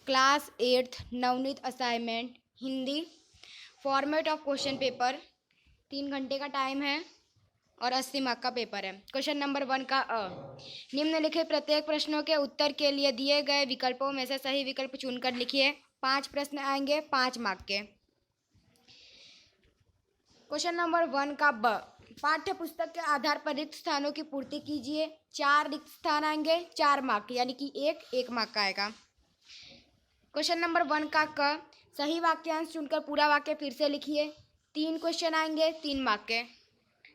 Class 8th Navneet assignment Hindi. Format of question paper 3 घंटे का time है और 80 मार्क का पेपर है। क्वेश्चन नंबर 1 का निम्नलिखित प्रत्येक प्रश्नों के उत्तर के लिए दिए गए विकल्पों में से सही विकल्प चुनकर लिखिए। 5 प्रश्न आएंगे 5 मार्क के। क्वेश्चन नंबर 1 का पाठ्य पुस्तक के आधार पर रिक्त स्थानों की पूर्ति कीजिए। 4 रिक्त स्थान आएंगे 4 मार्क यानी कि 1 मार्क का आएगा। क्वेश्चन नंबर 1 का सही वाक्यांश चुनकर पूरा वाक्य फिर से लिखिए। 3 क्वेश्चन आएंगे 3 मार्क के।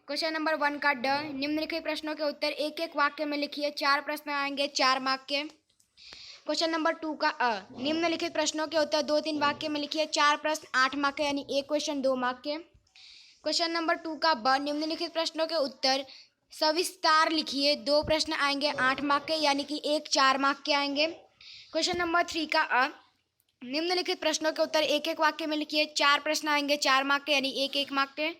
क्वेश्चन नंबर 1 का निम्नलिखित प्रश्नों के उत्तर एक एक वाक्य में लिखिए। 4 प्रश्न आएंगे 4 मार्क के। क्वेश्चन नंबर 2 का निम्नलिखित प्रश्नों के उत्तर 2-3 वाक्य में लिखिए। 4 प्रश्न 8 मार्क के यानी 1 क्वेश्चन 2 मार्क के। क्वेश्चन नंबर 2 का निम्नलिखित प्रश्नों के उत्तर सविस्तार लिखिए। 2 प्रश्न आएंगे 8 मार्क के यानी कि 1 4 मार्क के आएंगे। क्वेश्चन नंबर 3 का निम्नलिखित प्रश्नों के उत्तर एक एक वाक्य में लिखिए। 4 प्रश्न आएंगे 4 मार्क के यानी 1 मार्क के।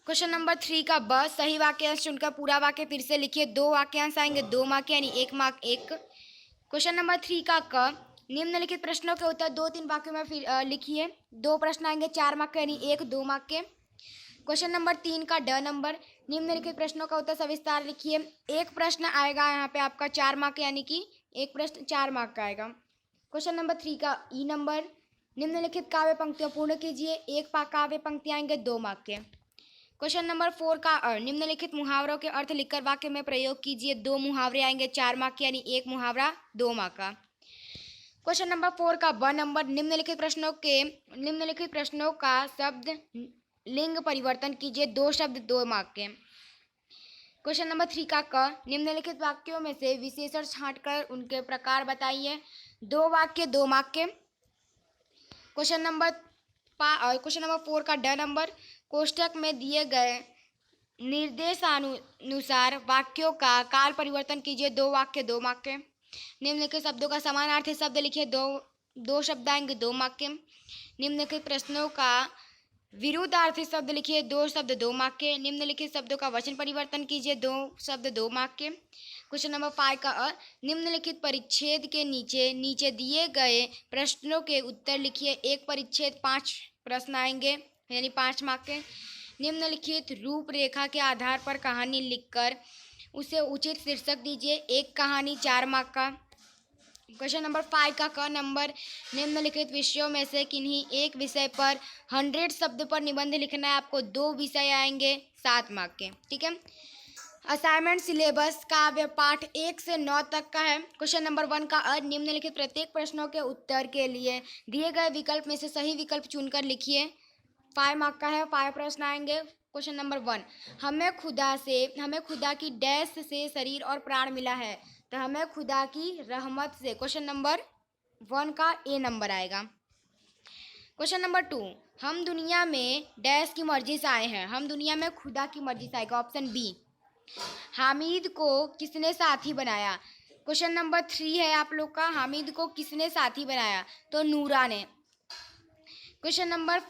क्वेश्चन नंबर 3 का सही वाक्यांश चुनकर पूरा वाक्य फिर से लिखिए। 2 वाक्यांश आएंगे 2 मार्क के यानी 1 मार्क 1। क्वेश्चन नंबर 3 का निम्नलिखित प्रश्नों के उत्तर 2-3 वाक्यों में फिर लिखिए। 2 प्रश्न आएंगे 4 मार्क के यानी 1 2 मार्क के। क्वेश्चन नंबर 3 का नंबर निम्नलिखित प्रश्नों का उत्तर सविस्तार लिखिए। 1 प्रश्न आएगा यहाँ पे आपका 4 मार्क यानी कि 1 प्रश्न 4 मार्क का आएगा। क्वेश्चन नंबर 3 का नंबर निम्नलिखित काव्य पंक्तियाँ पूर्ण कीजिए। 1 काव्य पंक्ति आएंगे 2 मार्क के। क्वेश्चन नंबर 4 का निम्नलिखित मुहावरों के अर्थ लिखकर वाक्य में प्रयोग कीजिए। 2 मुहावरे आएंगे 4 मार्क के यानी 1 मुहावरा 2 मार्क का। क्वेश्चन नंबर 4 का नंबर निम्नलिखित प्रश्नों का शब्द लिंग परिवर्तन कीजिए। 2 शब्द 2 मार्क के। क्वेश्चन नंबर 3 का निम्नलिखित वाक्यों में से विशेषण छांटकर उनके प्रकार बताइए। 2 वाक्य 2 मार्क के। क्वेश्चन नंबर 4 का नंबर कोष्ठक में दिए गए निर्देशानुसार वाक्यों का काल परिवर्तन कीजिए। 2 वाक्य 2 मार्क के। निम्नलिखित शब्दों का समानार्थी शब्द लिखिए। 2 शब्द आएंगे 2 मार्क के। निम्नलिखित प्रश्नों का विरुद्धार्थी शब्द लिखिए। 2 शब्द 2 मार्क के। निम्नलिखित शब्दों का वचन परिवर्तन कीजिए। 2 शब्द 2 मार्क के। क्वेश्चन नंबर 5 का निम्नलिखित परिच्छेद के नीचे दिए गए प्रश्नों के उत्तर लिखिए। 1 परिच्छेद 5 प्रश्न आएंगे यानी 5 मार्क के। निम्नलिखित रूपरेखा के आधार पर कहानी लिखकर उसे उचित शीर्षक दीजिए। 1 कहानी 4 मार्क का। क्वेश्चन नंबर 5 का नंबर निम्नलिखित विषयों में से किन्हीं एक विषय पर 100 शब्द पर निबंध लिखना है आपको। 2 विषय आएंगे 7 मार्क के। ठीक है। असाइनमेंट सिलेबस काव्य पाठ 1 से 9 तक का है। क्वेश्चन नंबर 1 का निम्नलिखित प्रत्येक प्रश्नों के उत्तर के लिए दिए गए विकल्प में से सही विकल्प चुनकर लिखिए। 5 मार्क का है। 5 प्रश्न आएंगे। क्वेश्चन नंबर 1 हमें खुदा की डैश से शरीर और प्राण मिला है तो हमें खुदा की रहमत से। क्वेश्चन नंबर 1 का ए नंबर आएगा। क्वेश्चन नंबर 2 हम दुनिया में डैश की मर्जी से आए हैं। हम दुनिया में खुदा की मर्जी से आएगा। Option B. हामिद को किसने साथी बनाया। क्वेश्चन नंबर 3 है आप लोग का। हामिद को किसने साथी बनाया तो नूरा ने। क्वेश्चन नंबर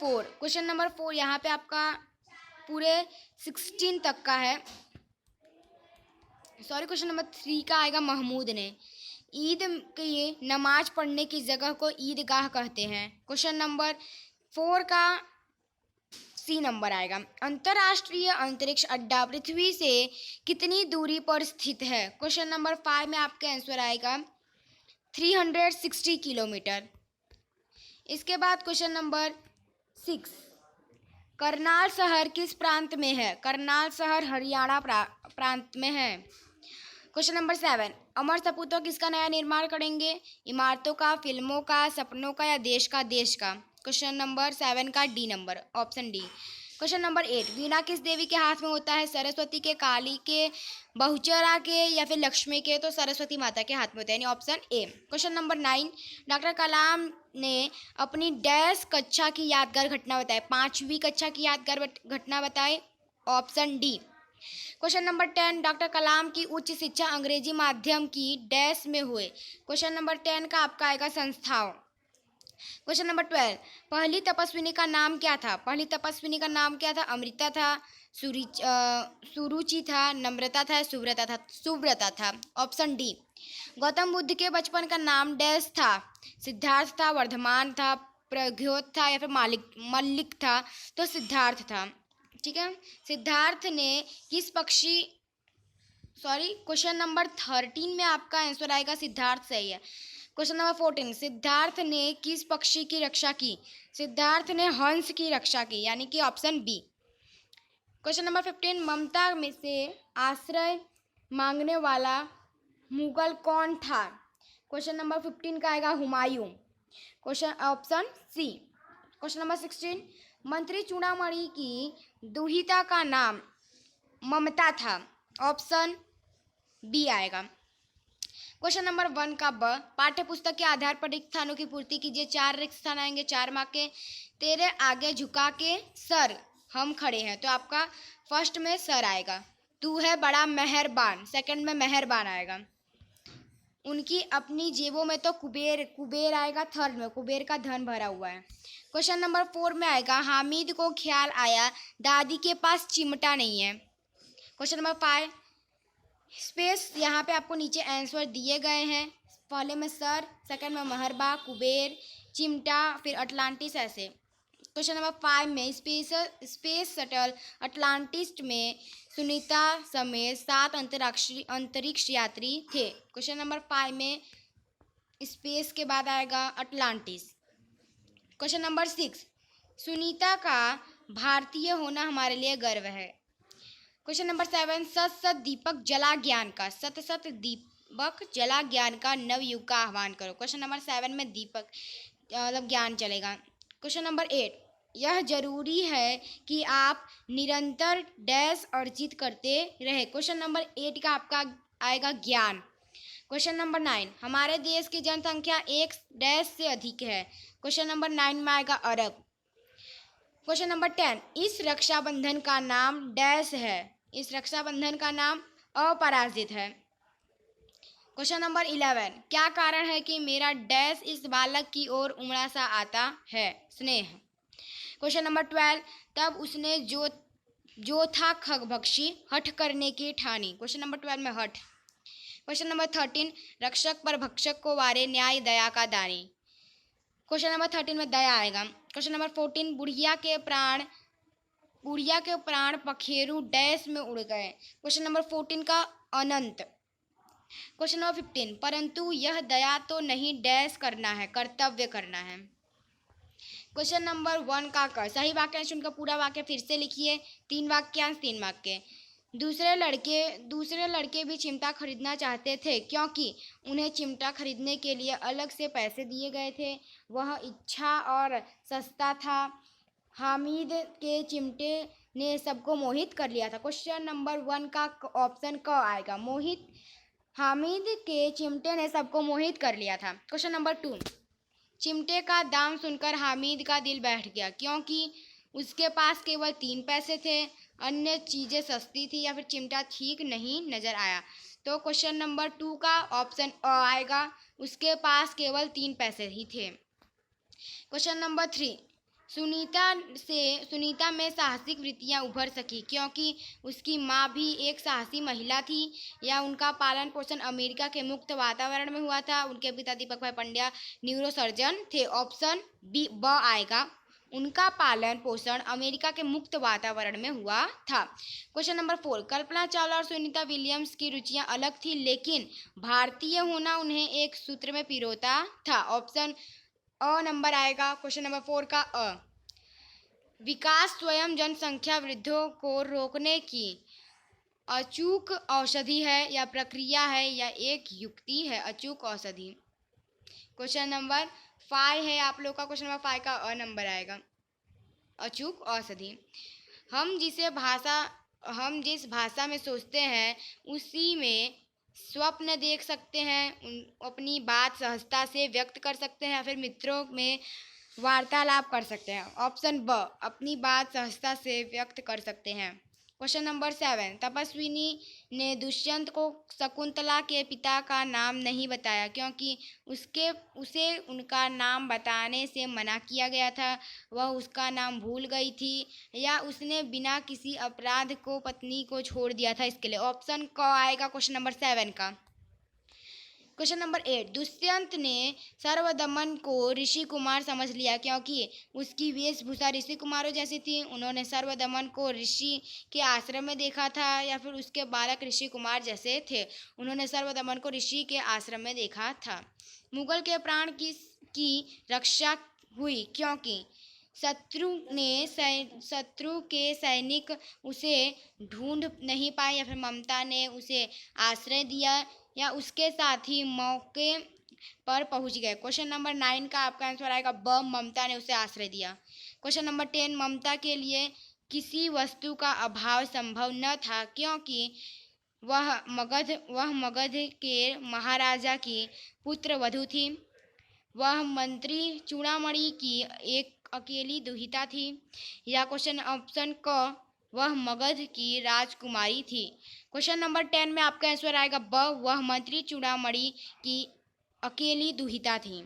4 यहाँ पे आपका पूरे 16 तक का है। क्वेश्चन नंबर 3 का आएगा महमूद ने। ईद की नमाज पढ़ने की जगह को ईदगाह कहते हैं। क्वेश्चन नंबर 4 का सी नंबर आएगा। अंतर्राष्ट्रीय अंतरिक्ष अड्डा पृथ्वी से कितनी दूरी पर स्थित है। क्वेश्चन नंबर 5 में आपका आंसर आएगा 360 किलोमीटर। इसके बाद क्वेश्चन नंबर 6 करनाल शहर किस प्रांत में है। करनाल शहर हरियाणा प्रांत में है। क्वेश्चन नंबर 7 अमर सपूतों किसका नया निर्माण करेंगे। इमारतों का, फिल्मों का, सपनों का या देश का। क्वेश्चन नंबर 7 का D number option D. Question number 8 वीणा किस देवी के हाथ में होता है। सरस्वती के, काली के, बहुचरा के या फिर लक्ष्मी के तो सरस्वती माता के हाथ में होता है यानी option A. Question number 9 doctor Kalam ने अपनी डैश कक्षा की यादगार घटना बताए। 5वीं कक्षा की यादगार घटना बताए। Option D. Question number 10 doctor Kalam की उच्च शिक्षा अंग्रेजी माध्यम की डैश में हुए। क्वेश्चन नंबर 10 का आपका आएगा संस्थाओं। क्वेश्चन नंबर 12 पहली तपस्विनी का नाम क्या था। पहली तपस्विनी का नाम क्या था। अमृता था, सुरुचि था, नम्रता था, सुव्रता था। Option D. गौतम बुद्ध के बचपन का नाम डैश था। सिद्धार्थ था, वर्धमान था, प्रज्ञोत था या फिर मल्लिक था। तो सिद्धार्थ था। ठीक है। सिद्धार्थ ने किस पक्षी क्वेश्चन नंबर 13 में आपका आंसर आएगा सिद्धार्थ सही है। क्वेश्चन नंबर 14, सिद्धार्थ ने किस पक्षी की रक्षा की? सिद्धार्थ ने हंस की रक्षा की, यानी कि ऑप्शन बी। क्वेश्चन नंबर 15, ममता में से आश्रय मांगने वाला मुगल कौन था? क्वेश्चन नंबर 15 का आएगा Humayun. Question option C. Question number 16, मंत्री चूड़ामणि की दुहिता का नाम ममता था। ऑप्शन बी आएगा। क्वेश्चन नंबर 1 का ब, पाठ्य पुस्तक के आधार पर रिक्त स्थानों की पूर्ति कीजिए। 4 रिक्त स्थान आएंगे, 4 मार्क के। तेरे आगे झुका के सर हम खड़े हैं, तो आपका फर्स्ट में सर आएगा। तू है बड़ा मेहरबान, सेकंड में मेहरबान आएगा। उनकी अपनी जेबों में तो कुबेर आएगा, थर्ड में कुबेर का धन भरा हुआ है। क्वेश्चन नंबर 4 में आएगा, हामिद को ख्याल आया दादी के पास चिमटा नहीं है। क्वेश्चन नंबर 5, स्पेस यहाँ पे आपको नीचे आंसर दिए गए हैं। पहले में सर, सेकंड में मेहरबा, कुबेर, चिमटा, फिर अटलांटिस, ऐसे। क्वेश्चन नंबर 5 में स्पेस शटल अटलांटिस में सुनीता समेत 7 अंतरिक्ष यात्री थे। क्वेश्चन नंबर 5 में स्पेस के बाद आएगा अटलांटिस। क्वेश्चन नंबर 6, सुनीता का भारतीय होना हमारे लिए गर्व है। क्वेश्चन नंबर 7, सत सत दीपक जला ज्ञान का, सत सत दीपक जला ज्ञान का नवयुग का आह्वान करो। क्वेश्चन नंबर 7 में दीपक मतलब ज्ञान चलेगा। क्वेश्चन नंबर 8, यह जरूरी है कि आप निरंतर डैश अर्जित करते रहे। क्वेश्चन नंबर 8 का आपका आएगा ज्ञान। क्वेश्चन नंबर 9, हमारे देश की जनसंख्या 1 डैश से अधिक है। क्वेश्चन नंबर 9 में आएगा अरब। क्वेश्चन नंबर 10, इस रक्षाबंधन का नाम डैश है। इस रक्षाबंधन का नाम अपराजित है। क्वेश्चन नंबर 11, क्या कारण है कि मेरा डैश इस बालक की ओर उमड़ा सा आता है? स्नेह। क्वेश्चन नंबर 12, तब उसने जो था खगभक्षी हठ करने की ठानी। क्वेश्चन नंबर 12 में हठ। क्वेश्चन नंबर 13, रक्षक पर भक्षक को वारे न्याय दया का दानी। क्वेश्चन नंबर 13 में दया आएगा। क्वेश्चन नंबर 14, बुढ़िया के प्राण पखेरु डैश में उड़ गए। क्वेश्चन नंबर 14 का अनंत। क्वेश्चन नंबर 15, परंतु यह दया तो नहीं डैश करना है, कर्तव्य करना है। क्वेश्चन नंबर 1 का कर, सही वाक्यांश उनका पूरा वाक्य फिर से लिखिए। 3 वाक्यांश 3 मार्क के। दूसरे लड़के भी चिमटा खरीदना चाहते थे क्योंकि उन्हें चिमटा खरीदने के लिए अलग से पैसे दिए गए थे। वह इच्छा और सस्ता था। हामिद के चिमटे ने सबको मोहित कर लिया था। क्वेश्चन नंबर 1 का ऑप्शन क आएगा, मोहित। हामिद के चिमटे ने सबको मोहित कर लिया था। क्वेश्चन नंबर 2, चिमटे का दाम सुनकर हामिद का दिल बैठ गया क्योंकि उसके पास केवल 3 पैसे थे, अन्य चीज़ें सस्ती थी या फिर चिमटा ठीक नहीं नजर आया। तो क्वेश्चन नंबर 2 का ऑप्शन अ आएगा, उसके पास केवल 3 पैसे ही थे। क्वेश्चन नंबर 3, सुनीता में साहसिक वृत्तियां उभर सकी क्योंकि उसकी माँ भी एक साहसी महिला थी या उनका पालन पोषण अमेरिका के मुक्त वातावरण में हुआ था। उनके पिता दीपक भाई पंड्या न्यूरोसर्जन थे। ऑप्शन बी ब आएगा, उनका पालन पोषण अमेरिका के मुक्त वातावरण में हुआ था। क्वेश्चन नंबर 4, कल्पना चावला और सुनीता विलियम्स की रुचियां अलग थी लेकिन भारतीय होना उन्हें एक सूत्र में पिरोता था। ऑप्शन अ नंबर आएगा, क्वेश्चन नंबर 4 का अ। विकास स्वयं जनसंख्या वृद्धि को रोकने की अचूक औषधि है या प्रक्रिया है या एक युक्ति है? अचूक औषधि। क्वेश्चन नंबर 5 है आप लोग का, क्वेश्चन नंबर 5 का अ नंबर आएगा, अचूक औषधि। हम जिस भाषा में सोचते हैं उसी में स्वप्न देख सकते हैं, अपनी बात सहजता से व्यक्त कर सकते हैं या फिर मित्रों में वार्तालाप कर सकते हैं। ऑप्शन ब, अपनी बात सहजता से व्यक्त कर सकते हैं। क्वेश्चन नंबर 7, तपस्विनी ने दुष्यंत को शकुंतला के पिता का नाम नहीं बताया क्योंकि उसे उनका नाम बताने से मना किया गया था। वह उसका नाम भूल गई थी या उसने बिना किसी अपराध को पत्नी को छोड़ दिया था, इसके लिए। ऑप्शन क आएगा क्वेश्चन नंबर 7 का। क्वेश्चन नंबर 8, दुष्यंत ने सर्वदमन को ऋषि कुमार समझ लिया क्योंकि उसकी वेशभूषा ऋषि कुमारों जैसी थी। उन्होंने सर्वदमन को ऋषि के आश्रम में देखा था या फिर उसके बालक ऋषि कुमार जैसे थे। उन्होंने सर्वदमन को ऋषि के आश्रम में देखा था। मुगल के प्राण की रक्षा हुई क्योंकि शत्रु के सैनिक उसे ढूंढ नहीं पाए या फिर ममता ने उसे आश्रय दिया या उसके साथ ही मौके पर पहुंच गए। क्वेश्चन नंबर 9 का आपका आंसर आएगा ब, ममता ने उसे आश्रय दिया। क्वेश्चन नंबर 10, ममता के लिए किसी वस्तु का अभाव संभव न था क्योंकि वह मगध के महाराजा की पुत्र वधू थी। वह मंत्री चूड़ामणि की एक अकेली दुहिता थी। या क्वेश्चन ऑप्शन क, वह मगध की राजकुमारी थी। क्वेश्चन नंबर 10 में आपका आंसर आएगा ब, वह मंत्री चूड़ामणि की अकेली दुहिता थी।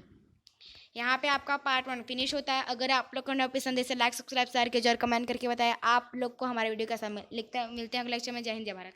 यहाँ पे आपका पार्ट 1 फिनिश होता है। अगर आप लोग को पसंद है लाइक सब्सक्राइब शेयर कीजिए और कमेंट करके बताएं आप लोग को हमारे वीडियो कैसा मिलते हैं अगले लेक्चर में। जय हिंद जय भारत।